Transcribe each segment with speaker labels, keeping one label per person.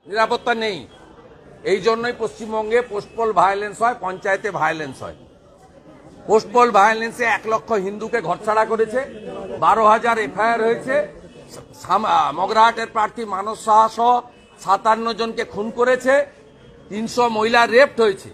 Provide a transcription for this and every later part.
Speaker 1: নিরাপত্তা নেই। এই জন্যই পশ্চিমবঙ্গে পোস্টপল ভায়োলেন্স হয়, পঞ্চায়েতে ভায়োলেন্স হয়। পোস্টপল ভায়োলেন্সে 1 লক্ষ হিন্দুকে ঘরছাড়া করেছে, 12,000 এফআইআর হয়েছে, মগরাহাটের প্রার্থী মানস সাহা সহ 57 জনকে খুন করেছে, 300 মহিলা রেপড হয়েছে।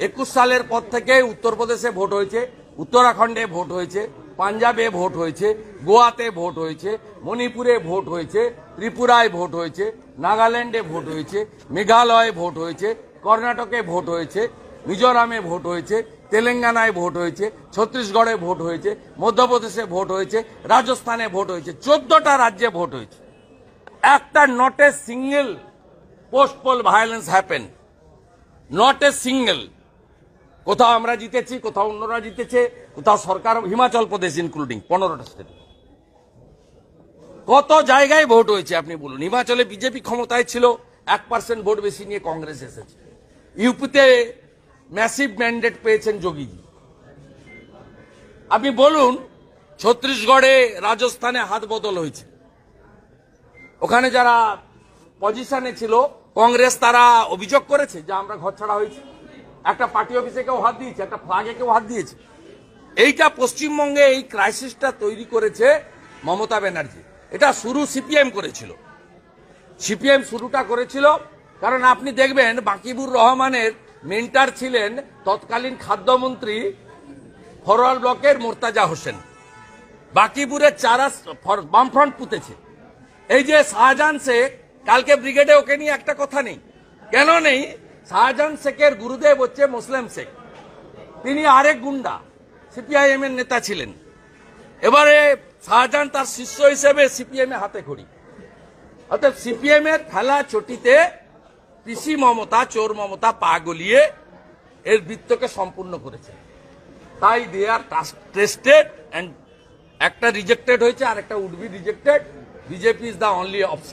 Speaker 1: 21 সালের পর থেকে উত্তরপ্রদেশে ভোট হয়েছে, উত্তরাখণ্ডে ভোট হয়েছে, পাঞ্জাবে ভোট হয়েছে, গোয়াতে ভোট হয়েছে, মণিপুরে ভোট হয়েছে, ত্রিপুরায় ভোট হয়েছে, নাগাল্যান্ডে ভোট হয়েছে, মেঘালয়ে ভোট হয়েছে, কর্ণাটকে ভোট হয়েছে, মিজোরামে ভোট হয়েছে, তেলেঙ্গানায় ভোট হয়েছে, ছত্তিশগড়ে ভোট হয়েছে, মধ্যপ্রদেশে ভোট হয়েছে, রাজস্থানে ভোট হয়েছে, 14টা রাজ্যে ভোট হয়েছে। একটা not a single post-poll violence happen, not a single. কোথাও আমরা জিতেছি, কোথাও অন্যরা জিতেছে, কোথাও সরকার, হিমাচল প্রদেশ ইনক্লুডিং 15টা স্টেট। কত জায়গায় ভোট হয়েছে আপনি বলুন। হিমাচলে বিজেপি ক্ষমতায় ছিল, 1% ভোট বেশি নিয়ে কংগ্রেস এসেছে। ইউপিতে ম্যাসিভ ম্যান্ডেট পেয়েছেন যোগীজি। আপনি বলুন, ছত্তিশগড়ে, রাজস্থানে হাত বদল হয়েছে। ওখানে যারা পজিশনে ছিল কংগ্রেস, তারা অভিযোগ করেছে যে আমরা ঘরছাড়া হয়েছি। একটা পার্টি অফিসে কেউ হাত দিয়েছে, একটা ফ্ল্যাগে কেউ হাত দিয়েছে। এইটা পশ্চিমবঙ্গে এই ক্রাইসিসটা তৈরি করেছে মমতা ব্যানার্জি। এটা শুরু সিপিএম করেছিল। সিপিএম শুরুটা করেছিল কারণ আপনি দেখবেন বাকিবুর রহমানের মেন্টার ছিলেন তৎকালীন খাদ্যমন্ত্রী ফরওয়ার্ড ব্লকের মোর্তাজা হোসেন। বাকিবুরের চারা বামফ্রন্ট পুঁতেছে। এই যে শাহজাহান শেখ, কালকে ব্রিগেডে ওকে নিয়ে একটা কথা নেই। কেন নেই? শাহজাহান শেখের গুরুদেব হচ্ছে মুসলিম শেখ। তিনি আরেক গুন্ডা, সিপিআইএম এর নেতা ছিলেন। এবারে শাহজাহান তার শিষ্য হিসেবে সিপিএম এ হাতে খড়ি। অর্থাৎ সিপিএম এর ফেলা চটিতে পিসি মমতা, চোর মমতা পা গলিয়ে এর বৃত্তকে সম্পূর্ণ করেছে। তাই দে আর টেস্টেড এন্ড একটা রিজেক্টেড হয়েছে, আর একটা would be rejected. BJP is the only option.